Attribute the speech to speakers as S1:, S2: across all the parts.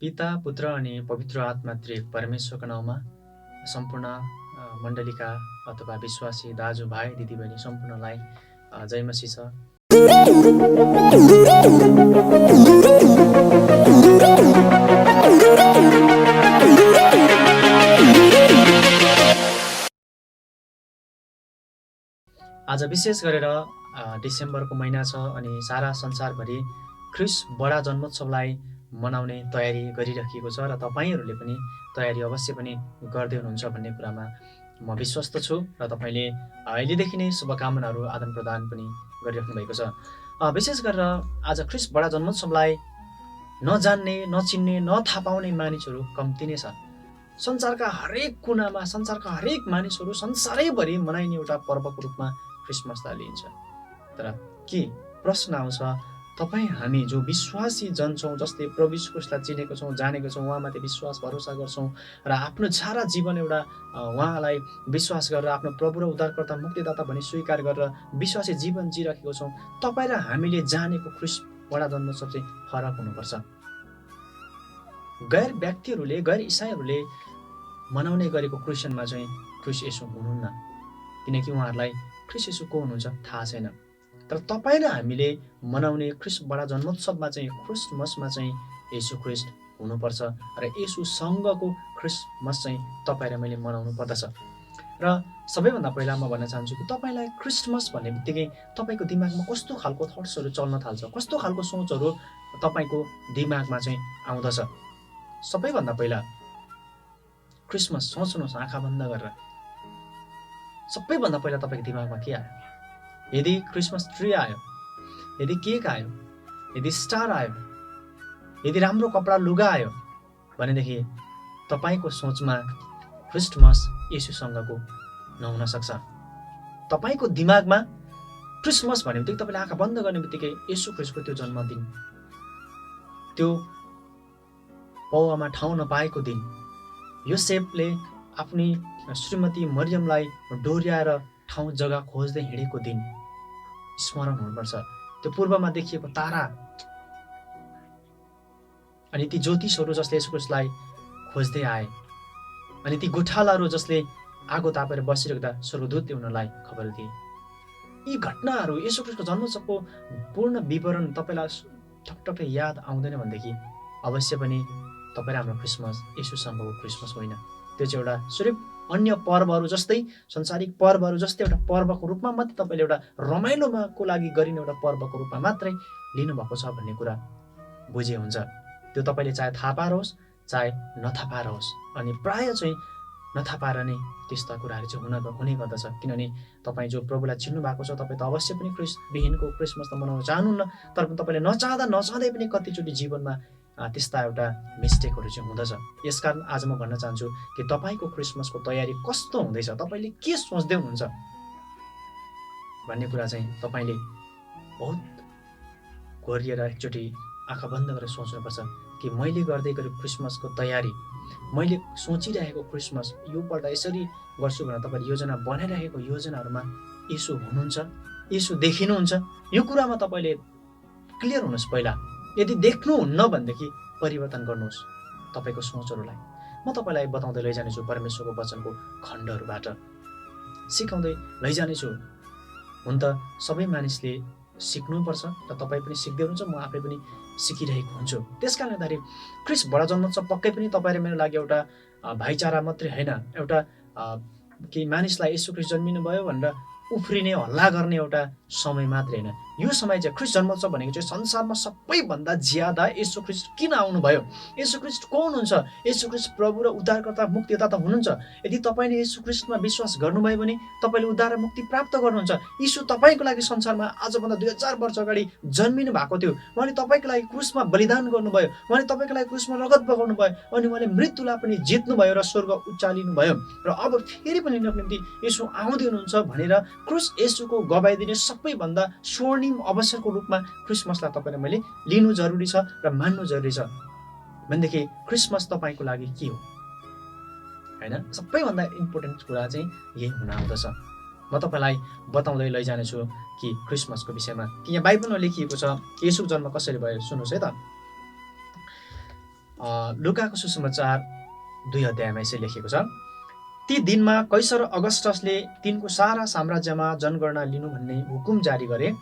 S1: पिता पुत्र अनि पवित्र आत्मा त्रिएक परमेश्वरको नाउँमा सम्पूर्ण मण्डलीका अथवा विश्वासी दाजुभाइ दिदीबहिनी सम्पूर्णलाई जय मसीह छ। आज विशेष गरेर डिसेम्बरको महिना छ अनि सारा संसारभरि ख्रिस्ट बडा जन्मोत्सवलाई मनाउने तयारी गरिराखिएको छ र तपाईँहरूले पनि तयारी अवश्य पनि गर्दै हुनुहुन्छ भन्ने कुरामा म विश्वस्त छु र तपाईँले अहिलेदेखि नै शुभकामनाहरू आदान प्रदान पनि गरिराख्नु भएको छ। विशेष गरेर आज ख्रिस्ट बडा जन्मोत्सवलाई नजान्ने नचिन्ने नथाहा पाउने मानिसहरू कम्ती नै छ। संसारका हरेक कुनामा संसारका हरेक मानिसहरू संसारैभरि मनाइने एउटा पर्वको रूपमा क्रिसमसलाई लिन्छ। तर के प्रश्न आउँछ, तपाईँ हामी जो विश्वासी जन छौँ, जसले प्रभु यीशु ख्रिस्टलाई चिनेको छौँ, जानेको छौँ, उहाँमाथि विश्वास भरोसा गर्छौँ र आफ्नो सारा जीवन एउटा उहाँलाई विश्वास गरेर आफ्नो प्रभु र उद्धारकर्ता मुक्तिदाता भनी स्वीकार गरेर विश्वासी जीवन जिराखेको छौँ। तपाईँ र हामीले जानेको ख्रिस्ट बडा जन्मोत्सव चाहिँ फरक हुनुपर्छ। गैर व्यक्तिहरूले गैर इसाईहरूले मनाउने गरेको क्रिस्चियनमा चाहिँ ख्रिस्ट येशू हुनुहुन्न, किनकि उहाँहरूलाई ख्रिस्ट येशू को हुनुहुन्छ थाहा छैन। तर तपाईँ र हामीले मनाउने ख्रिस्ट बडा जन्मोत्सवमा चाहिँ क्रिसमसमा चाहिँ येशू ख्रिस्ट हुनुपर्छ र येशूसँगको क्रिसमस चाहिँ तपाईँ र मैले मनाउनु पर्दछ। र सबैभन्दा पहिला म भन्न चाहन्छु कि तपाईँलाई क्रिसमस भन्ने बित्तिकै तपाईँको दिमागमा कस्तो खालको थट्सहरू चल्न थाल्छ, कस्तो खालको सोचहरू तपाईँको दिमागमा चाहिँ आउँदछ। सबैभन्दा पहिला क्रिसमस सोच्नुहोस् आँखा बन्द गरेर। सबैभन्दा पहिला तपाईँको दिमागमा के आयो? यदि क्रिसमस ट्री आयो, यदि केक आयो, यदि स्टार आयो, यदि राम्रो कपडा लुगा आयो भनेदेखि तपाईँको सोचमा क्रिसमस येशूसँगको नहुन सक्छ। तपाईँको दिमागमा क्रिसमस भन्ने बित्तिकै तपाईँले आँखा बन्द गर्ने बित्तिकै येशू ख्रिस्टको त्यो जन्मदिन, त्यो पौवामा ठाउँ नपाएको दिन, योसेफले आफ्नी श्रीमती मरियमलाई डोर्याएर ठाउँ जग्गा खोज्दै हिँडेको दिन स्मरण हुनुपर्छ। त्यो पूर्वमा देखिएको तारा अनि ती ज्योतिषहरू जसले येशू ख्रिस्टलाई खोज्दै आए, अनि ती गोठालाहरू जसले आगो तापेर बसिरहेका स्वर्गदूतले उनीहरूलाई खबर दिए। यी घटनाहरू येशू ख्रिस्टको जन्मोत्सवको पूर्ण विवरण तपाईँलाई टकटक्कै याद आउँदैन भनेदेखि अवश्य पनि तपाईँ र हाम्रो क्रिसमस येशूसँगको क्रिसमस होइन। त्यो चाहिँ एउटा सिर्फ अन्य पर्वहरू जस्तै, संसारिक पर्वहरू जस्तै एउटा पर्वको रूपमा मात्रै तपाईँले एउटा रमाइलोको लागि गरिने एउटा पर्वको रूपमा मात्रै लिनुभएको छ भन्ने कुरा बुझे हुन्छ। त्यो तपाईँले चाहे थाहा पाएर होस् चाहे नथाहा पाएर होस्, अनि प्रायः चाहिँ नथाहा पाएर नै त्यस्ता कुराहरू चाहिँ हुने गर्दछ। किनभने तपाईँ जो प्रभुलाई चिन्नु भएको छ, तपाईँ त अवश्य पनि ख्रिस्टविहीनको क्रिसमस त मनाउन चाहनुहुन्न, तर पनि तपाईँले नचाहँदै पनि कतिचोटि जीवनमा त्यस्ता एउटा मिस्टेकहरू चाहिँ हुँदछ। यसकारण आज म भन्न चाहन्छु कि तपाईँको क्रिसमसको तयारी कस्तो हुँदैछ, तपाईँले के सोच्दै हुनुहुन्छ भन्ने कुरा चाहिँ तपाईँले बहुत घोरिएर एकचोटि आँखा बन्द गरेर सोच्नुपर्छ कि मैले गर्दै गरेको क्रिसमसको तयारी, मैले सोचिरहेको क्रिसमस योपल्ट यसरी गर्छु भनेर तपाईँले योजना बनाइरहेको योजनाहरूमा येशू हुनुहुन्छ, येशू देखिनुहुन्छ, यो कुरामा तपाईँले क्लियर हुनुहोस् पहिला। यदि देख्नुहुन्न भनेदेखि परिवर्तन गर्नुहोस् तपाईँको सोचहरूलाई। म तपाईँलाई बताउँदै लैजानेछु परमेश्वरको वचनको खण्डहरूबाट सिकाउँदै लैजानेछु। हुन त सबै मानिसले सिक्नुपर्छ र तपाईँ पनि सिक्दै हुनुहुन्छ, म आफै पनि सिकिरहेको हुन्छु। त्यस कारणले गर्दाखेरि ख्रिस्ट बडा जन्मोत्सव पक्कै पनि तपाईँ र मेरो लागि एउटा भाइचारा मात्रै होइन, एउटा कि मानिसलाई येशू ख्रिस्ट जन्मिनु भयो भनेर उफ्रिने हल्ला गर्ने एउटा समय मात्रै होइन। यो समय चाहिँ ख्रिस्ट जन्मोत्सव भनेको चाहिँ संसारमा सबैभन्दा ज्यादा येशू ख्रिस्ट किन आउनुभयो, येशू ख्रिस्ट को हुनुहुन्छ, येशू ख्रिस्ट प्रभु र उद्धारकर्ता मुक्तिदाता हुनुहुन्छ। यदि तपाईँले येशू ख्रिस्टमा विश्वास गर्नुभयो भने तपाईँले उद्धार र मुक्ति प्राप्त गर्नुहुन्छ। येशू तपाईँको लागि संसारमा आजभन्दा 2000 वर्ष अगाडि जन्मिनु भएको थियो। उहाँले तपाईँको लागि क्रुसमा बलिदान गर्नुभयो, उहाँले तपाईँको लागि क्रुसमा रगत बगाउनु भयो, अनि उहाँले मृत्युलाई पनि जित्नुभयो र स्वर्ग उचालिनु भयो। र अब फेरि पनि लिनको निम्ति येशू आउँदै हुनुहुन्छ भनेर क्रुस येशूको गवाई दिने सबैभन्दा स्वर्णिम अवसरको रूपमा क्रिसमसलाई तपाईँले मैले लिनु जरुरी छ र मान्नु जरुरी छ। भनेदेखि क्रिसमस तपाईँको लागि के हो हैन? सबैभन्दा इम्पोर्टेन्ट कुरा चाहिँ यही हुन आउँदछ। म तपाईँलाई बताउँदै लैजानेछु कि क्रिसमसको विषयमा कि यहाँ बाइबलमा लेखिएको छ येशूको जन्म कसरी भयो। सुन्नुहोस् है त। लुकाको सुसमाचार 2 अध्यायमा यसरी लेखेको छ, ती दिनमा कैसर अगस्टसले तिनको सारा साम्राज्यमा जनगणना लिनु भन्ने हुकुम जारी गरे।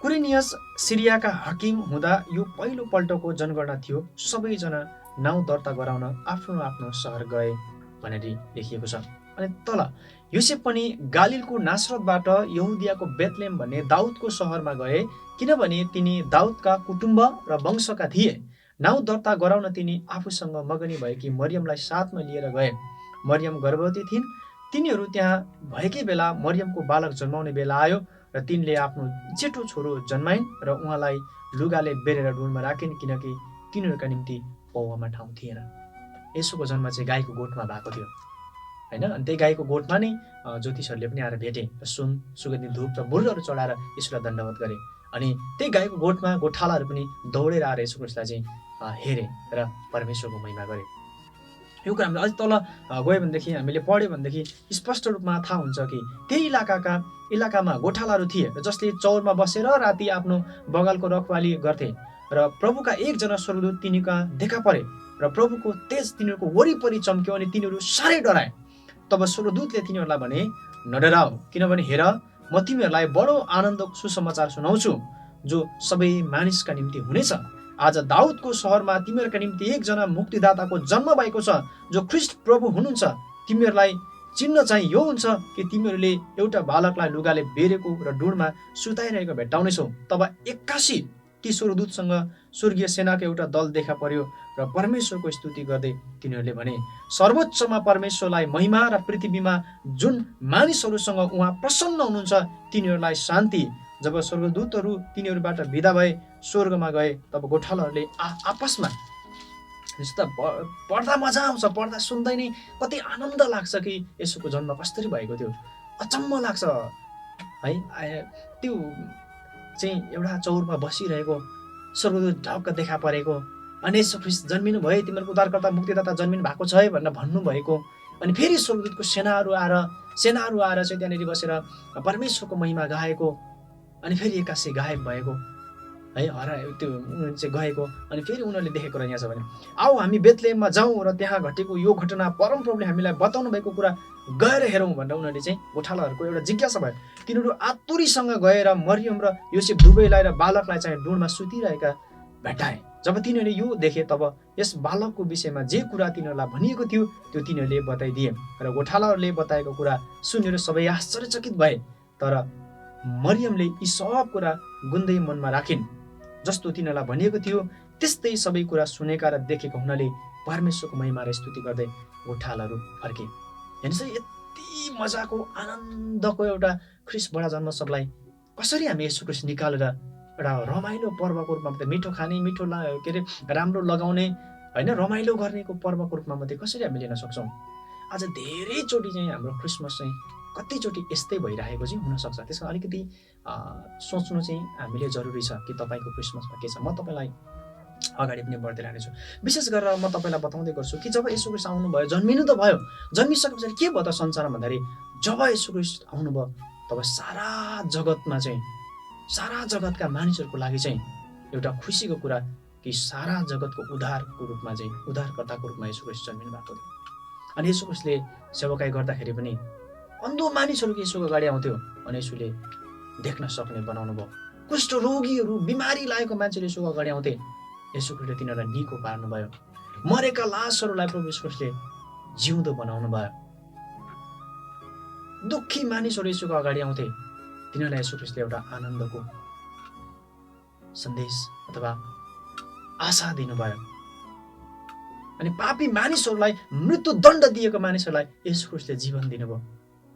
S1: कुरेनियस सिरियाका हकिम हुँदा यो पहिलोपल्टको जनगणना थियो। सबैजना नाउँ दर्ता गराउन आफ्नो आफ्नो सहर गए भनेर लेखिएको छ। अनि तल योसेफ पनि गालिलको नासरतबाट यहुदियाको बेथलेम भन्ने दाउदको सहरमा गए, किनभने तिनी दाउदका कुटुम्ब र वंशका थिए। नाउँ दर्ता गराउन तिनी आफूसँग मगनी भएकी मरियमलाई साथमा लिएर गए। मरियम गर्भवती थिइन्। तिनीहरू त्यहाँ भएकै बेला मरियमको बालक जन्माउने बेला आयो र तिनले आफ्नो जेठो छोरो जन्माइन् र उहाँलाई लुगाले बेरेर डुँडमा राखिन्, किनकि तिनीहरूका निम्ति पौवामा ठाउँ थिएन। यसोको जन्म चाहिँ गाईको गोठमा भएको थियो होइन। अनि त्यही गाईको गोठमा नै ज्योतिषहरूले पनि आएर भेटे र सुन, सुगन्धित धूप र मुर्गहरू चढाएर यसोलाई दण्डवत गरे। अनि त्यही गाईको गोठमा गोठालाहरू पनि दौडेर आएर यसो क्रिस्टलाई चाहिँ हेरे र परमेश्वरको महिमा गरे। यो कुरा हामीले अझ तल गयो भनेदेखि, हामीले पढ्यो भनेदेखि स्पष्ट रूपमा थाहा हुन्छ कि त्यही इलाकामा गोठालाहरू थिए जसले चौरमा बसेर राति आफ्नो बगालको रखवाली गर्थे र प्रभुका एकजना स्वर्गदूत तिनीका देखा परे र प्रभुको तेज तिनीहरूको वरिपरि चम्क्यो अनि तिनीहरू साह्रै डराए। तब स्वर्गदूतले तिनीहरूलाई भने, नडराऊ, किनभने हेर म तिमीहरूलाई बडो आनन्दको सुसमाचार सुनाउँछु जो सबै मानिसका निम्ति हुनेछ। आज दाउदको सहरमा तिमीहरूका निम्ति एकजना मुक्तिदाताको जन्म भएको छ, जो ख्रिस्ट प्रभु हुनुहुन्छ। तिमीहरूलाई चिन्ह चाहिँ यो हुन्छ कि तिमीहरूले एउटा बालकलाई लुगाले बेरेको र डुँडमा सुताइरहेको भेट्टाउनेछौ। तब एक्कासी ती स्वर्गदूतसँग स्वर्गीय सेनाको एउटा दल देखा पर्यो र परमेश्वरको स्तुति गर्दै तिनीहरूले भने, सर्वोच्चमा परमेश्वरलाई महिमा र पृथ्वीमा जुन मानिसहरूसँग उहाँ प्रसन्न हुनुहुन्छ तिनीहरूलाई शान्ति। जब स्वर्गदूतहरू तिनीहरूबाट बिदा भए स्वर्गमा गए, तब गोठालाहरूले आपसमा पढ्दा मजा आउँछ, पढ्दा सुन्दै नै कति आनन्द लाग्छ कि यसोको जन्म कसरी भएको थियो, अचम्म लाग्छ है। त्यो चाहिँ एउटा चौरमा बसिरहेको स्वर्गदूत ढक्क देखा परेको, अनि यसो ख्रिस्ट जन्मिनु भयो, तिमीहरूको उद्धारकर्ता मुक्तिदाता जन्मिनु भएको छ है भनेर भन्नुभएको। अनि फेरि स्वर्गदूतको सेनाहरू आएर चाहिँ त्यहाँनिर बसेर परमेश्वरको महिमा गाएको, अनि फेरि एक्कासी गायब भएको है, त्यो उनीहरू चाहिँ गएको। अनि फेरि उनीहरूले देखेको र यहाँ छ भने, आऊ हामी बेथलेममा जाउँ र त्यहाँ घटेको यो घटना परमप्रभुले हामीलाई बताउनु भएको कुरा गएर हेरौँ भनेर उनीहरूले चाहिँ गोठालाहरूको एउटा जिज्ञासा भयो। तिनीहरू आतुरीसँग गएर मरियम र योसेफ दुवैलाई र बालकलाई चाहिँ डुँडमा सुतिरहेका भेटाए। जब तिनीहरूले यो देखे, तब यस बालकको विषयमा जे कुरा तिनीहरूलाई भनिएको थियो त्यो तिनीहरूले बताइदिए र गोठालाहरूले बताएको कुरा सुनेर सबै आश्चर्यचकित भए। तर मरियमले यी सब कुरा गुन्दै मनमा राखिन्। जस्तो तिनीहरूलाई भनिएको थियो त्यस्तै सबै कुरा सुनेका र देखेको हुनाले परमेश्वरको महिमा र स्तुति गर्दै गोठालाहरू फर्के। हेर्नुहोस्, यति मजाको आनन्दको एउटा ख्रिस्ट बडा जन्मोत्सवलाई कसरी हामी यसो ख्रिस्ट निकालेर एउटा रमाइलो पर्वको रूपमा मात्रै, मिठो खाने, मिठो राम्रो लगाउने होइन, रमाइलो गर्नेको पर्वको रूपमा मात्रै कसरी हामी लिन सक्छौँ। आज धेरैचोटि चाहिँ हाम्रो क्रिसमस चाहिँ कतिचोटि यस्तै भइरहेको चाहिँ हुनसक्छ। त्यसमा अलिकति सोच्नु चाहिँ हामीले जरुरी छ कि तपाईँको क्रिसमसमा के छ। म तपाईँलाई अगाडि पनि बढ्दै लानेछु। विशेष गरेर म तपाईँलाई बताउँदै गर्छु कि जब यसो ख्रिस्ट आउनुभयो, जन्मिनु त भयो, जन्मिसकेपछि के भयो त संसारमा भन्दाखेरि, जब यसो ख्रिस्ट आउनुभयो तब सारा जगतका मानिसहरूको लागि चाहिँ एउटा खुसीको कुरा कि सारा जगतको उद्धारको रूपमा चाहिँ उद्धारकर्ताको रूपमा यसो ख्रिस्ट जन्मिनु भएको थियो। अनि यसो ख्रिस्टले सेवाकाई गर्दाखेरि पनि अन्धो मानिसहरूको यसोको अगाडि आउँथ्यो अनि यसोले देख्न सक्ने बनाउनु भयो। कुष्ठ रोगीहरू, बिमारी लागेको मान्छेले यसोको अगाडि आउँथे, यसो ख्रिस्टले तिनीहरूलाई निको पार्नुभयो। मरेका लासहरूलाई प्रभु ख्रिस्टले जिउँदो बनाउनु भयो। दुःखी मानिसहरू यसोको अगाडि आउँथे, तिनीहरूलाई यसो ख्रिस्टले एउटा आनन्दको सन्देश अथवा आशा दिनुभयो। अनि पापी मानिसहरूलाई, मृत्युदण्ड दिएको मानिसहरूलाई यसो ख्रिस्टले जीवन दिनुभयो।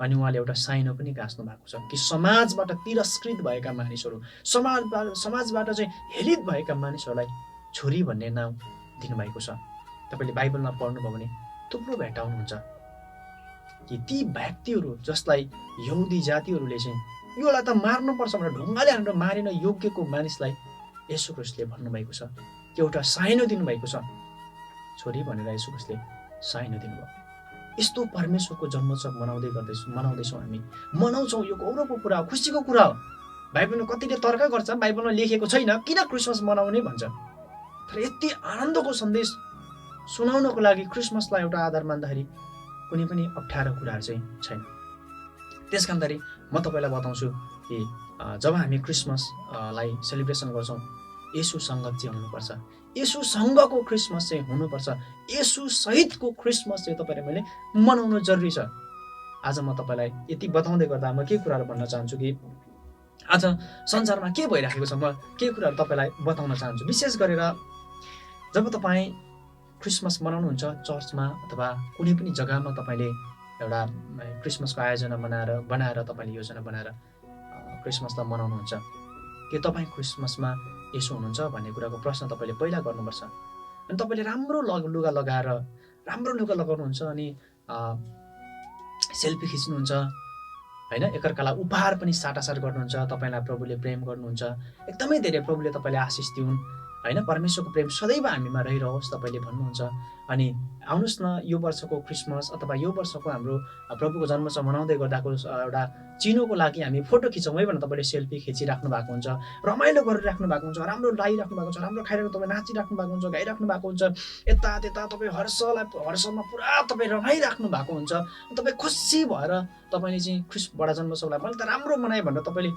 S1: अनि उहाँले एउटा साइनो पनि गाँच्नु भएको छ कि समाजबाट तिरस्कृत भएका मानिसहरू, समाजबाट चाहिँ हेलित भएका मानिसहरूलाई छोरी भन्ने नाम दिनुभएको छ। तपाईँले बाइबलमा पढ्नुभयो भने थुप्रो भेट्टाउनुहुन्छ कि ती व्यक्तिहरू जसलाई यहुदी जातिहरूले चाहिँ योलाई त मार्नुपर्छ भनेर ढुङ्गाले हानेर मारिन योग्यको मानिसलाई यसो ख्रिस्टले भन्नुभएको छ कि एउटा साइनो दिनुभएको छ, छोरी भनेर यसो ख्रिस्टले साइनो दिनुभयो। यस्तो परमेश्वरको जन्मोत्सव मनाउँदैछौँ हामी, मनाउँछौँ। यो गौरवको कुरा हो, खुसीको कुरा हो। बाइबलमा कतिले तर्क गर्छ, बाइबलमा लेखेको छैन किन क्रिसमस मनाउने भन्छ। तर यति आनन्दको सन्देश सुनाउनको लागि क्रिसमसलाई एउटा आधार मान्दाखेरि कुनै पनि अप्ठ्यारो कुराहरू चाहिँ छैन। त्यस कारणखेरि म तपाईँलाई बताउँछु कि जब हामी क्रिसमसलाई सेलिब्रेसन गर्छौँ, येशू सङ्गत चाहिँ हुनुपर्छ, येशू सँगको क्रिसमस चाहिँ हुनुपर्छ, येशू सहितको क्रिसमस चाहिँ तपाईँले मैले मनाउनु जरुरी छ। आज म तपाईँलाई यति बताउँदै गर्दा म के कुराहरू भन्न चाहन्छु कि आज संसारमा के भइराखेको छ, म के कुराहरू तपाईँलाई बताउन चाहन्छु। विशेष गरेर जब तपाईँ क्रिसमस मनाउनुहुन्छ चर्चमा अथवा कुनै पनि जग्गामा तपाईँले एउटा क्रिसमसको आयोजना बनाएर तपाईँले योजना बनाएर क्रिसमसलाई मनाउनुहुन्छ, के तपाईँ क्रिसमसमा यसो हुनुहुन्छ भन्ने कुराको प्रश्न तपाईँले पहिला गर्नुपर्छ। अनि तपाईँले राम्रो लुगा लगाउनुहुन्छ अनि सेल्फी खिच्नुहुन्छ होइन, एकअर्कालाई उपहार पनि साटासाट गर्नुहुन्छ, तपाईँलाई प्रभुले प्रेम गर्नुहुन्छ, एकदमै धेरै प्रभुले तपाईँले आशिष दिउन् होइन, परमेश्वरको प्रेम सदैव हामीमा रहिरहोस् तपाईँले भन्नुहुन्छ। अनि आउनुहोस् न यो वर्षको क्रिसमस अथवा यो वर्षको हाम्रो प्रभुको जन्मोत्सव मनाउँदै गर्दाको एउटा चिनोको लागि हामी फोटो खिचौँ है भनेर तपाईँले सेल्फी खिचिराख्नु भएको हुन्छ, रमाइलो गरिराख्नु भएको हुन्छ, राम्रो लागिराख्नु भएको हुन्छ, राम्रो खाइरहेको तपाईँ नाचिराख्नु भएको हुन्छ, गाइराख्नु भएको हुन्छ, यता त्यता तपाईँ हर्षमा पुरा तपाईँ रमाइराख्नु भएको हुन्छ। तपाईँ खुसी भएर तपाईँले चाहिँ बडा जन्मोत्सवलाई मैले त राम्रो मनाएँ भनेर तपाईँले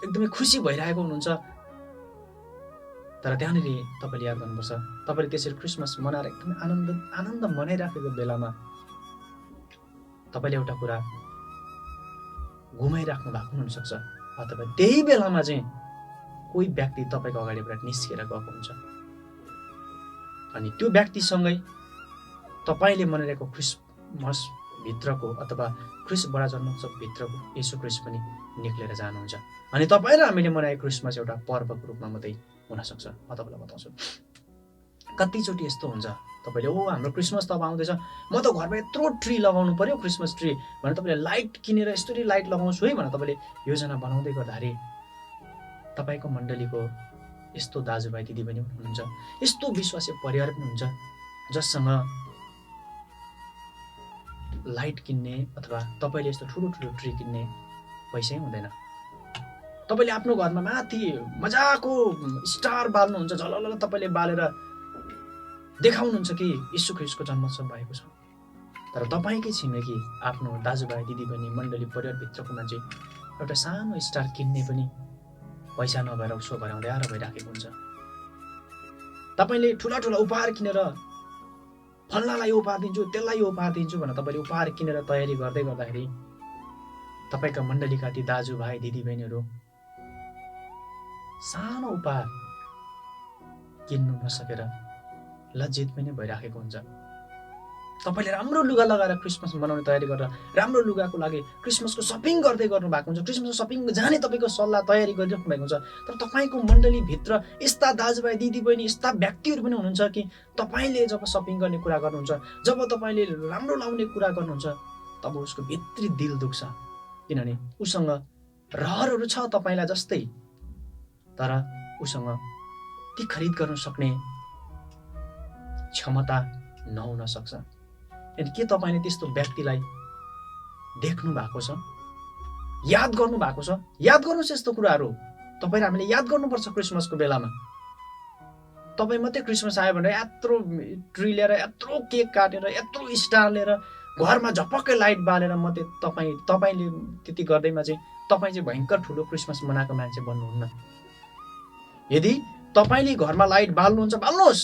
S1: एकदमै खुसी भइरहेको हुनुहुन्छ। तर त्यहाँनिर तपाईँले याद गर्नुपर्छ, तपाईँले त्यसरी क्रिसमस मनाएर एकदमै आनन्द मनाइराखेको बेलामा तपाईँले एउटा कुरा गुमाइराख्नु भएको हुनसक्छ, अथवा त्यही बेलामा चाहिँ कोही व्यक्ति तपाईँको अगाडिबाट निस्किएर गएको हुन्छ अनि त्यो व्यक्तिसँगै तपाईँले मनाइरहेको क्रिसमस भित्रको अथवा बडा जन्मोत्सव भित्रको येशू क्रिस्ट पनि निक्लेर जानुहुन्छ अनि तपाईँ र हामीले मनाएको क्रिसमस एउटा पर्वको रूपमा मात्रै हुनसक्छ। म तपाईँलाई बताउँछु, कतिचोटि यस्तो हुन्छ तपाईँले हाम्रो क्रिसमस त अब आउँदैछ, म त घरमा यत्रो ट्री लगाउनु पर्यो क्रिसमस ट्री भनेर तपाईँले लाइट किनेर यस्तरी लाइट लगाउँछु है भनेर तपाईँले योजना बनाउँदै गर्दाखेरि तपाईँको मण्डलीको यस्तो दाजुभाइ दिदीबहिनी पनि हुनुहुन्छ, यस्तो विश्वासी परिवार पनि हुन्छ जससँग लाइट किन्ने अथवा तपाईँले यस्तो ठुलो ठुलो ट्री किन्ने पैसै हुँदैन। तपाईँले आफ्नो घरमा माथि मजाको स्टार बाल्नुहुन्छ, झलल तपाईँले बालेर देखाउनुहुन्छ कि यीशु ख्रीष्टको जन्मोत्सव भएको छ, तर तपाईँकै छिमेकी आफ्नो दाजुभाइ दिदीबहिनी मण्डली परिवारभित्रको मान्छे एउटा सानो स्टार किन्ने पनि पैसा नभएर उसो भराउँदै आएर भइराखेको हुन्छ। तपाईँले ठुला ठुला उपहार किनेर फल्नालाई यो उपहार दिन्छु त्यसलाई यो उपहार दिन्छु भनेर तपाईँले उपहार किनेर तयारी गर्दै गर्दाखेरि तपाईँका मण्डलीका ती दाजुभाइ दिदीबहिनीहरू सानो उपहार किन्नु नसकेर लज्जित पनि भइराखेको हुन्छ। तपाईँले राम्रो लुगा लगाएर क्रिसमस मनाउने तयारी गरेर राम्रो लुगाको लागि क्रिसमसको सपिङ गर्दै गर्नु भएको हुन्छ, क्रिसमसको सपिङ जाने तपाईँको सल्लाह तयारी गरिराख्नु भएको हुन्छ, तर तपाईँको मण्डलीभित्र यस्ता दाजुभाइ दिदीबहिनी यस्ता व्यक्तिहरू पनि हुनुहुन्छ कि तपाईँले जब सपिङ गर्ने कुरा गर्नुहुन्छ, जब तपाईँले राम्रो लाउने कुरा गर्नुहुन्छ तब उसको भित्री दिल दुख्छ, किनभने उसँग रहरहरू छ तपाईँलाई जस्तै, तर उसँग ती खरिद गर्न सक्ने क्षमता नहुन सक्छ। अनि के तपाईँले त्यस्तो व्यक्तिलाई देख्नु भएको छ, याद गर्नु भएको छ? याद गर्नुहोस् यस्तो कुराहरू तपाईँ र हामीले याद गर्नुपर्छ। क्रिसमसको बेलामा तपाईँ मात्रै क्रिसमस आयो भनेर यत्रो ट्री लिएर यत्रो केक काटेर यत्रो स्टार लिएर घरमा झपक्कै लाइट बालेर मात्रै तपाईँले त्यति गर्दैमा चाहिँ तपाईँ चाहिँ भयङ्कर ठुलो क्रिसमस मनाएको मान्छे बन्नुहुन्न। यदि तपाईँले घरमा लाइट बाल्नुहुन्छ बाल्नुहोस्,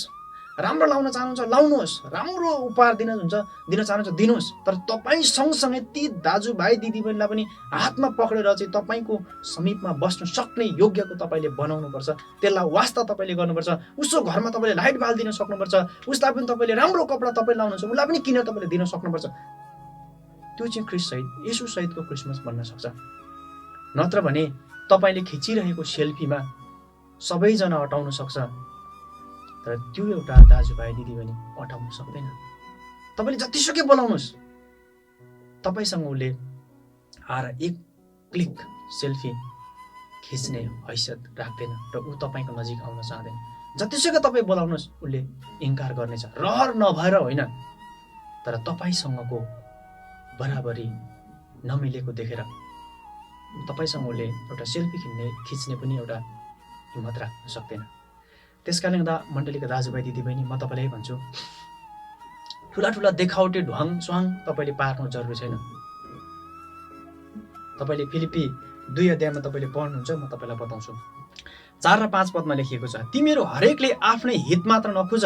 S1: राम्रो लाउन चाहनुहुन्छ लाउनुहोस्, राम्रो उपहार दिन चाहनुहुन्छ दिनुहोस्, तर तपाईँ सँगसँगै ती दाजुभाइ दिदीबहिनीलाई पनि हातमा पक्रेर चाहिँ तपाईँको समीपमा बस्न सक्ने योग्यको तपाईँले बनाउनुपर्छ, त्यसलाई वास्ता तपाईँले गर्नुपर्छ। उसको घरमा तपाईँले लाइट बालिदिन सक्नुपर्छ, उसलाई पनि तपाईँले राम्रो कपडा तपाईँ लाउनुहुन्छ उसलाई पनि किनेर तपाईँले दिन सक्नुपर्छ। त्यो चाहिँ ख्रिस्ट सहित येशू सहितको क्रिसमस बन्न सक्छ। नत्र भने तपाईँले खिचिरहेको सेल्फीमा सबैजना अटाउन सक्छ, तर त्यो एउटा दाजुभाइ दिदीबहिनी अटाउन सक्दैन। तपाईँले जतिसुकै बोलाउनुहोस् तपाईँसँग उसले आएर एक क्लिक सेल्फी खिच्ने हैसियत राख्दैन र ऊ तपाईँको नजिक आउन चाहँदैन। जतिसुकै तपाईँ बोलाउनुहोस् उसले इन्कार गर्नेछ, रहर नभएर होइन, तर तपाईँसँगको बराबरी नमिलेको देखेर तपाईँसँग उसले एउटा सेल्फी खिच्ने पनि एउटा हिम्मत राख्न सक्दैन। त्यसकारणले गर्दा मण्डलीका दाजुभाइ दिदीबहिनी म तपाईँलाई भन्छु, ठुला ठुला देखावटी ढ्वाङ स्वाङ तपाईँले पार्नु जरुरी छैन। तपाईँले फिलिपी 2 अध्यायमा तपाईँले पढ्नुहुन्छ, म तपाईँलाई बताउँछु। 4 र 5 पदमा लेखिएको छ, तिमीहरू हरेकले आफ्नै हित मात्र नखुज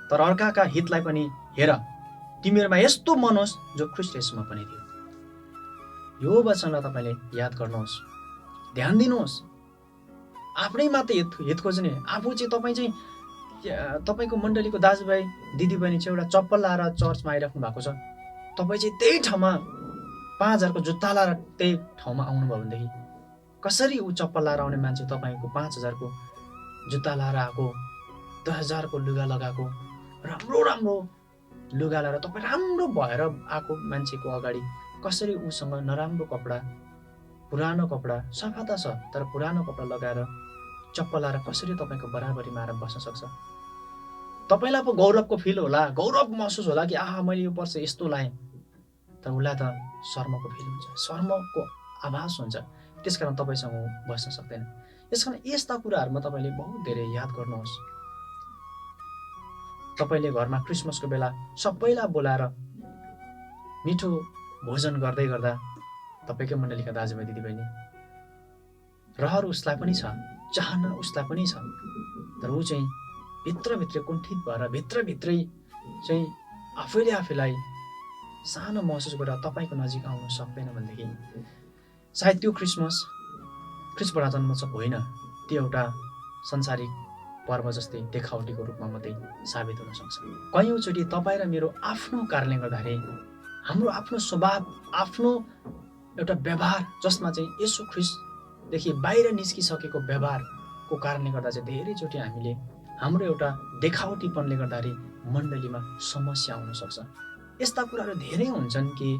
S1: तर अर्काका हितलाई पनि हेर। तिमीहरूमा यस्तो मन होस् जो ख्रीष्ट येशूमा पनि थियो। यो वचनलाई तपाईँले याद गर्नुहोस्, ध्यान दिनुहोस्। आफ्नै मात्र हित खोज्ने, आफू चाहिँ तपाईँ चाहिँ तपाईँको मण्डलीको दाजुभाइ दिदीबहिनी चाहिँ एउटा चप्पल लाएर चर्चमा आइराख्नु भएको छ, तपाईँ चाहिँ त्यही ठाउँमा 5,000 को जुत्ता लाएर त्यही ठाउँमा आउनुभयो भनेदेखि कसरी ऊ चप्पल लाएर आउने मान्छे तपाईँको 5,000 को जुत्ता लाएर आएको, 10,000 को लुगा लगाएको, राम्रो राम्रो लुगा लाएर तपाईँ राम्रो भएर आएको मान्छेको अगाडि कसरी उसँग नराम्रो कपडा, पुरानो कपडा, सफा त छ तर पुरानो कपडा लगाएर चप्पल लाएर कसरी तपाईँको बराबरीमा आएर बस्न सक्छ? तपाईँलाई पो गौरवको फिल होला, गौरव महसुस होला कि आहा मैले यो वर्ष यस्तो लाएँ, तर उसलाई त शर्मको फिल हुन्छ, शर्मको आभास हुन्छ। त्यसकारण तपाईँसँग बस्न सक्दैन। यसकारण यस्ता कुराहरूमा तपाईँले बहुत धेरै याद गर्नुहोस्। तपाईँले घरमा क्रिसमसको बेला सबैलाई बोलाएर मिठो भोजन गर्दै गर्दा तपाईँकै मण्डलीका दाजुभाइ दिदीबहिनी रहर उसलाई पनि छ, चाहना उसलाई पनि छ, तर ऊ चाहिँ भित्रभित्रै कुण्ठित भएर भित्रभित्रै चाहिँ आफैलाई सानो महसुस गरेर तपाईँको नजिक आउन सक्दैन भनेदेखि सायद त्यो क्रिसमस ख्रीष्टबाट जन्मोत्सव होइन, त्यो एउटा संसारिक पर्व जस्तै देखावटीको रूपमा मात्रै साबित हुन सक्छ। कयौँचोटि तपाईँ र मेरो आफ्नो कारणले गर्दाखेरि हाम्रो आफ्नो स्वभाव, आफ्नो एउटा व्यवहार जसमा चाहिँ येशू ख्रीष्टदेखि बाहिर निस्किसकेको व्यवहारको कारणले गर्दा चाहिँ धेरैचोटि हामीले हाम्रो एउटा देखावटीपनले गर्दाखेरि मण्डलीमा समस्या आउन सक्छ। यस्ता कुराहरू धेरै हुन्छन् कि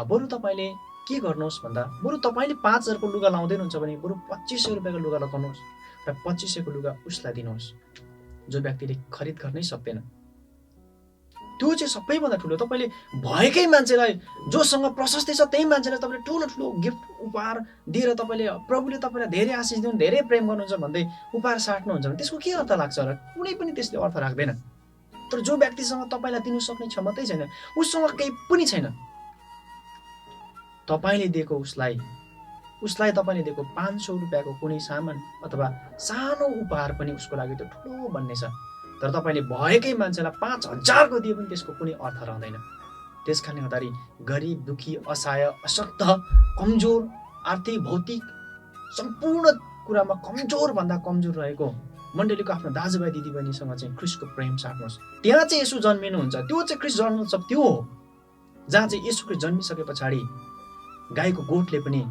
S1: बरु तपाईँले के गर्नुहोस् भन्दा बरु तपाईँले 5,000 को लुगा लाउँदै हुनुहुन्छ भने बरु 2,500 रुपियाँको लुगा लगाउनुहोस् र 2,500 को लुगा उसलाई दिनुहोस् जो व्यक्तिले खरिद गर्नै सक्दैन। त्यो चाहिँ सबैभन्दा ठुलो। तपाईँले भएकै मान्छेलाई जोसँग प्रशस्ति छ त्यही मान्छेलाई तपाईँले ठुलो ठुलो गिफ्ट उपहार दिएर तपाईँले प्रभुले तपाईँलाई धेरै आशिष दिनु, धेरै प्रेम गर्नुहुन्छ भन्दै उपहार साट्नुहुन्छ भने त्यसको के अर्थ लाग्छ र? कुनै पनि त्यसले अर्थ राख्दैन। तर जो व्यक्तिसँग तपाईँलाई दिनु सक्ने क्षमतै छैन, उसँग केही पनि छैन, तपाईँले दिएको उसलाई तपाईँले दिएको 500 रुपियाँको कुनै सामान अथवा सानो उपहार पनि उसको लागि त्यो ठुलो भन्ने छ। तर तपाईँले भएकै मान्छेलाई 5,000 को दिए पनि त्यसको कुनै अर्थ रहँदैन। त्यसकारणले गर्दाखेरि गरिब, दुखी, असहाय, अशक्त, कमजोर, आर्थिक, भौतिक सम्पूर्ण कुरामा कमजोर भन्दा कमजोर रहेको मण्डलीको आफ्नो दाजुभाइ दिदीबहिनीसँग चाहिँ ख्रीष्टको प्रेम साट्नुहोस्। त्यहाँ चाहिँ येशू जन्मिनुहुन्छ, त्यो चाहिँ ख्रीष्ट जन्मोत्सव त्यो हो जहाँ चाहिँ येशू ख्रीष्ट जन्मिसके पछाडि गाईको गोठले पनि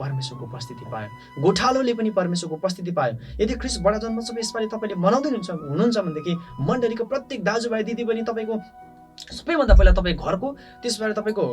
S1: परमेश्वरको उपस्थिति पायो, गोठालोले पनि परमेश्वरको उपस्थिति पायो। यदि ख्रीष्ट बडा जन्मोत्सव यसपालि तपाईँले मनाउँदै हुनुहुन्छ भनेदेखि मण्डलीको प्रत्येक दाजुभाइ दिदीबहिनी तपाईँको सबैभन्दा पहिला तपाईँ घरको, त्यसबाट तपाईँको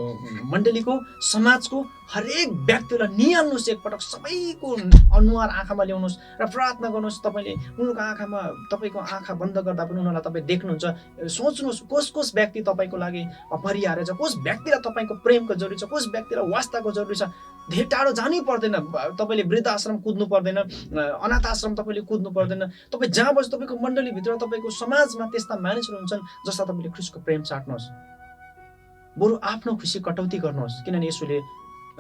S1: मण्डलीको, समाजको हरेक व्यक्तिलाई निहाल्नुहोस्, एकपटक सबैको अनुहार आँखामा ल्याउनुहोस् र प्रार्थना गर्नुहोस्। तपाईँले उनीहरूको आँखामा तपाईँको आँखा बन्द गर्दा पनि उनीहरूलाई तपाईँ देख्नुहुन्छ। सोच्नुहोस् कस व्यक्ति तपाईँको लागि अपरिहार्य छ, कस व्यक्तिलाई तपाईँको प्रेमको जरुरी छ, कस व्यक्तिलाई वास्ताको जरुरी छ। धेरै टाढो जानै पर्दैन, तपाईँले वृद्धाश्रम कुद्नु पर्दैन, अनाथ आश्रम तपाईँले कुद्नु पर्दैन। तपाईँ जहाँ बस्छ तपाईँको मण्डलीभित्र तपाईँको समाजमा त्यस्ता मानिसहरू हुन्छन् जसलाई तपाईँले ख्रीष्टको प्रेम साट्नुहोस्। बरु आफ्नो खुसी कटौती गर्नुहोस्, किनभने येशूले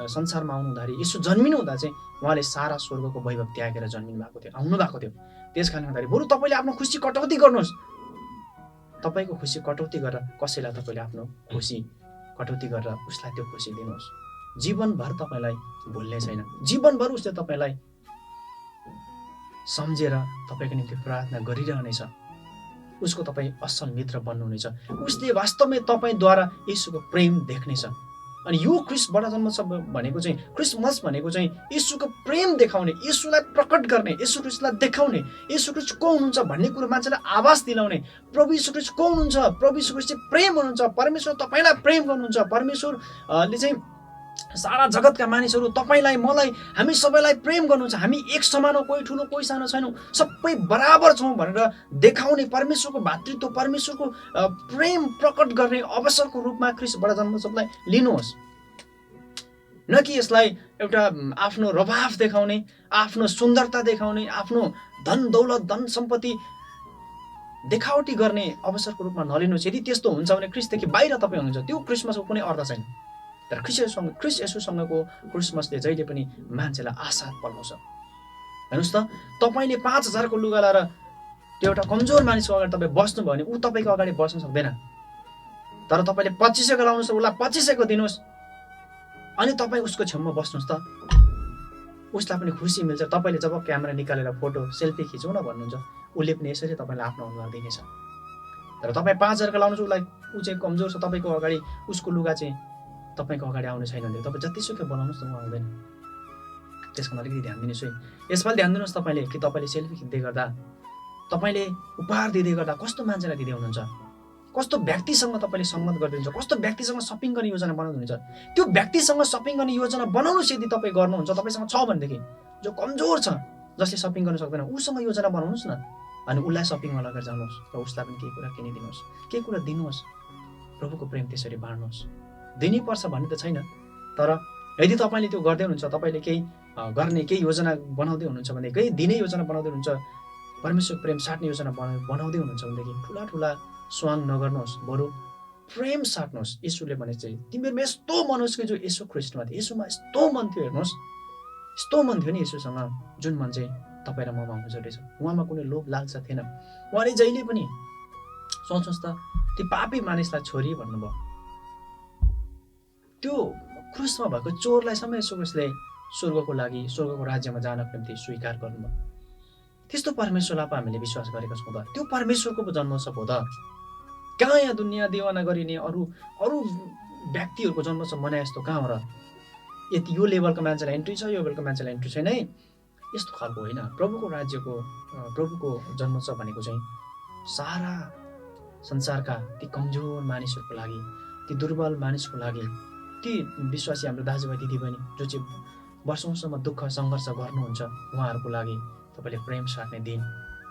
S1: संसारमा आउनु हुँदाखेरि, येशू जन्मिनु हुँदा चाहिँ उहाँले सारा स्वर्गको वैभव त्यागेर जन्मिनु भएको थियो, आउनु भएको थियो। त्यस कारणले गर्दाखेरि बरु तपाईँले आफ्नो खुसी कटौती गर्नुहोस्। तपाईँको खुसी कटौती गरेर कसैलाई तपाईँले आफ्नो खुसी कटौती गरेर उसलाई त्यो खुसी दिनुहोस्। जीवनभर तपाईँलाई भुल्ने छैन, जीवनभर उसले तपाईँलाई सम्झेर तपाईँको निम्ति प्रार्थना गरिरहनेछ। उसको तपाईँ असल मित्र बन्नुहुनेछ। उसले वास्तवमै तपाईँद्वारा येशूको प्रेम देख्नेछ। अनि यो ख्रीष्ट बडा जन्मोत्सव भनेको चाहिँ, क्रिसमस भनेको चाहिँ येशूको प्रेम देखाउने, येशूलाई प्रकट गर्ने, येशू ख्रीष्टलाई देखाउने, येशू ख्रीष्ट को हुनुहुन्छ भन्ने कुरो मान्छेलाई आभास दिलाउने। प्रभु येशू ख्रीष्ट को हुनुहुन्छ, प्रभु येशू ख्रीष्ट चाहिँ प्रेम हुनुहुन्छ, परमेश्वर तपाईँलाई प्रेम गर्नुहुन्छ। परमेश्वरले चाहिँ सारा जगतका मानिसहरू तपाईँलाई, मलाई, हामी सबैलाई प्रेम गर्नुहुन्छ। हामी एक समान हो, कोही ठुलो कोही सानो छैनौँ, सबै बराबर छौँ भनेर देखाउने परमेश्वरको भातृत्व, परमेश्वरको प्रेम प्रकट गर्ने अवसरको रूपमा ख्रीष्ट बडा जन्मोत्सवलाई लिनुहोस्। न कि यसलाई एउटा आफ्नो रभाव देखाउने, आफ्नो सुन्दरता देखाउने, आफ्नो धन दौलत, धन सम्पत्ति देखावटी गर्ने अवसरको रूपमा नलिनुहोस्। यदि त्यस्तो हुन्छ भने ख्रिस्टदेखि बाहिर तपाईँ हुनुहुन्छ, त्यो क्रिसमसको कुनै अर्थ छैन। तर ख्रिस्ट येशूसँगको क्रिसमसले जहिले पनि मान्छेलाई आशा पलाउँछ। हेर्नुहोस् त, तपाईँले 5,000 को लुगा लाएर त्यो एउटा कमजोर मानिसको अगाडि तपाईँ बस्नुभयो भने ऊ तपाईँको अगाडि बस्न सक्दैन। तर तपाईँले 2500 को लाउनुहोस्, उसलाई 2500 को दिनुहोस्, अनि तपाईँ उसको छेउमा बस्नुहोस् त, उसलाई पनि खुसी मिल्छ। तपाईँले जब क्यामेरा निकालेर फोटो सेल्फी खिचौँ न भन्नुहुन्छ, उसले पनि यसरी तपाईँलाई आफ्नो अनुहार दिनेछ। तर तपाईँ 5,000 को लाउनुहोस्, उसलाई ऊ चाहिँ कमजोर छ, तपाईँको अगाडि उसको लुगा चाहिँ तपाईँको अगाडि आउने छैन भने तपाईँ जतिसुकै बनाउनुहोस् न, ऊ आउँदैन। त्यसमा अलिकति ध्यान दिनुहोस् है। यसपालि ध्यान दिनुहोस् तपाईँले कि तपाईँले सेल्फी खिच्दै गर्दा, तपाईँले उपहार दिँदै गर्दा कस्तो मान्छेलाई दिँदै हुनुहुन्छ, कस्तो व्यक्तिसँग तपाईँले सङ्गत गरिदिनुहुन्छ, कस्तो व्यक्तिसँग सपिङ गर्ने योजना बनाउनुहुन्छ। त्यो व्यक्तिसँग सपिङ गर्ने योजना बनाउनुहोस्। यदि तपाईँ गर्नुहुन्छ, तपाईँसँग छ भनेदेखि, जो कमजोर छ, जसले सपिङ गर्न सक्दैन, उसँग योजना बनाउनुहोस् न, अनि उसलाई सपिङमा लगेर जानुहोस् र उसलाई पनि केही कुरा किनिदिनुहोस्, केही कुरा दिनुहोस्। प्रभुको प्रेम त्यसरी बाँड्नुहोस्। दिनैपर्छ भन्ने त छैन, तर यदि तपाईँले त्यो गर्दै हुनुहुन्छ, तपाईँले केही गर्ने केही योजना बनाउँदै हुनुहुन्छ भने, केही दिने योजना बनाउँदै हुनुहुन्छ, परमेश्वर प्रेम साट्ने योजना बनाउँदै हुनुहुन्छ भनेदेखि ठुला ठुला स्वाङ नगर्नुहोस्, बरु प्रेम साट्नुहोस्। यीशुले भने चाहिँ तिमीहरूमा यस्तो मन होस् कि जो यीशु ख्रिस्टमा थियो, यीशुमा यस्तो मन थियो। हेर्नुहोस्, यस्तो मन थियो नि यीशुसँग, जुन मन चाहिँ तपाईँ र ममा हुनु जरुरी छ। उहाँमा कुनै लोभ लालसा थिएन। उहाँले जहिले पनि, सोच्नुहोस् त, त्यो पापी मानिसलाई छोरी भन्नुभयो, त्यो क्रुसमा भएको चोरलाई समेत यसले स्वर्गको लागि, स्वर्गको राज्यमा जानको निम्ति स्वीकार गर्नुभयो। त्यस्तो परमेश्वरलाई हामीले विश्वास गरेका छौँ त? त्यो परमेश्वरको पो जन्मोत्सव हो त। कहाँ यहाँ दुनियाँ दिवाना गरिने अरू व्यक्तिहरूको जन्मोत्सव मनाए जस्तो कहाँ हो र? यति यो लेभलको मान्छेलाई एन्ट्री छ, यो लेभलको मान्छेलाई एन्ट्री छैन है, यस्तो खालको होइन। प्रभुको राज्यको, प्रभुको जन्मोत्सव भनेको चाहिँ सारा संसारका ती कमजोर मानिसहरूको लागि, ती दुर्बल मानिसको लागि, ती विश्वासी हाम्रो दाजुभाइ दिदीबहिनी जो चाहिँ वर्षौँसम्म दुःख सङ्घर्ष गर्नुहुन्छ, उहाँहरूको लागि तपाईँले प्रेम साट्ने दिन,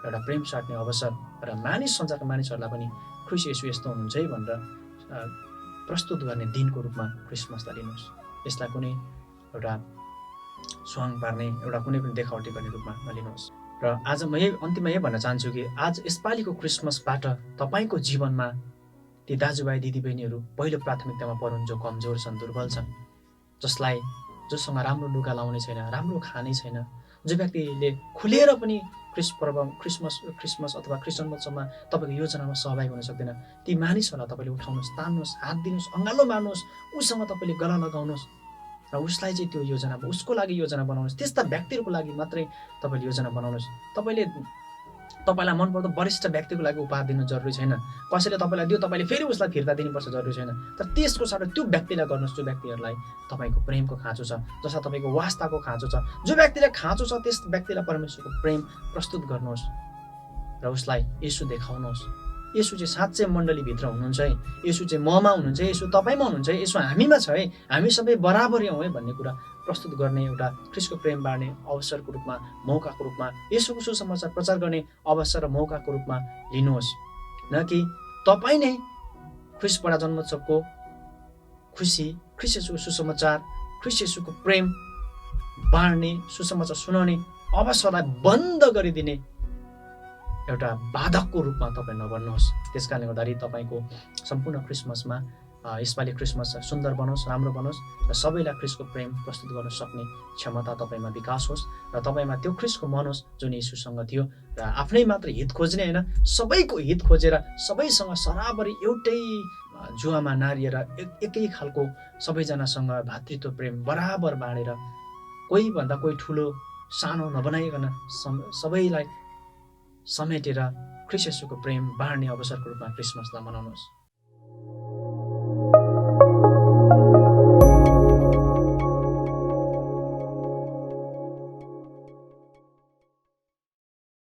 S1: एउटा प्रेम साट्ने अवसर र संसारका मानिसहरूलाई पनि ख्रिस्ट येशू यस्तो हुनुहुन्छ है भनेर प्रस्तुत गर्ने दिनको रूपमा क्रिसमसलाई लिनुहोस्। यसलाई कुनै एउटा स्वाङ पार्ने, एउटा कुनै पनि देखावटी गर्ने रूपमा नलिनुहोस्। र आज म अन्तिममा यही भन्न चाहन्छु कि आज यसपालिको क्रिसमसबाट तपाईँको जीवनमा ती दाजुभाइ दिदीबहिनीहरू पहिलो प्राथमिकतामा परुन्, जो कमजोर छन्, दुर्बल छन्, जोसँग राम्रो लुगा लाउने छैन, राम्रो खाने छैन, जो व्यक्तिले खुलेर पनि क्रिसमस अथवा क्रिस्चियन उत्सवमा तपाईँको योजनामा सहभागी हुन सक्दैन, ती मानिसहरूलाई तपाईँले उठाउनुहोस्, तान्नुहोस्, हात दिनुहोस्, अँगालो मार्नुहोस्, उसँग तपाईँले गला लगाउनुहोस् र उसलाई चाहिँ त्यो योजना, उसको लागि योजना बनाउनुहोस्। त्यस्ता व्यक्तिहरूको लागि मात्रै तपाईँले योजना बनाउनुहोस्। तपाईँलाई मनपर्दो वरिष्ठ व्यक्तिको लागि उपहार दिनु जरुरी छैन। कसैले तपाईँलाई दियो, तपाईँले फेरि उसलाई फिर्ता दिनुपर्छ जरुरी छैन। तर त्यसको साटो त्यो व्यक्तिलाई गर्नुहोस् जो व्यक्तिहरूलाई तपाईँको प्रेमको खाँचो छ, जसलाई तपाईँको वास्ताको खाँचो छ। जो व्यक्तिलाई खाँचो छ त्यस व्यक्तिलाई परमेश्वरको प्रेम प्रस्तुत गर्नुहोस् र उसलाई येशू देखाउनुहोस्। येशू चाहिँ साँच्चै मण्डलीभित्र हुनुहुन्छ है, येशू चाहिँ ममा हुनुहुन्छ, येशू तपाईँमा हुनुहुन्छ है, येशू हामीमा छ है, हामी सबै बराबरी हौँ है भन्ने कुरा प्रस्तुत गर्ने एउटा ख्रिस्टको प्रेम बाँड्ने अवसरको रूपमा, मौकाको रूपमा, येशूको सुसमाचार प्रचार गर्ने अवसर र मौकाको रूपमा लिनुहोस्। न कि तपाईँ नै ख्रिस्टबाट जन्मोत्सवको खुसी, ख्रिस्ट येशूको सुसमाचार, ख्रिस्ट येशूको प्रेम बाँड्ने, सुसमाचार सुनाउने अवसरलाई बन्द गरिदिने एउटा बाधकको रूपमा तपाईँ नबन्नुहोस्। त्यस कारणले गर्दाखेरि तपाईँको सम्पूर्ण क्रिसमसमा यसपालि क्रिसमस सुन्दर बनोस्, राम्रो बनोस् र सबैलाई ख्रिस्टको प्रेम प्रस्तुत गर्न सक्ने क्षमता तपाईँमा विकास होस् र तपाईँमा त्यो ख्रिस्टको मन होस् जुन येशूसँग थियो र आफ्नै मात्र हित खोज्ने होइन, सबैको हित खोजेर सबैसँग सराबरी एउटै जुवामा नारिएर एकै खालको सबैजनासँग भातृत्व प्रेम बराबर बाँडेर कोही भन्दा कोही ठुलो सानो नबनाइकन सबैलाई समेटेर ख्रिस्ट येशूको प्रेम बाँड्ने अवसरको रूपमा क्रिसमसलाई मनाउनुहोस्।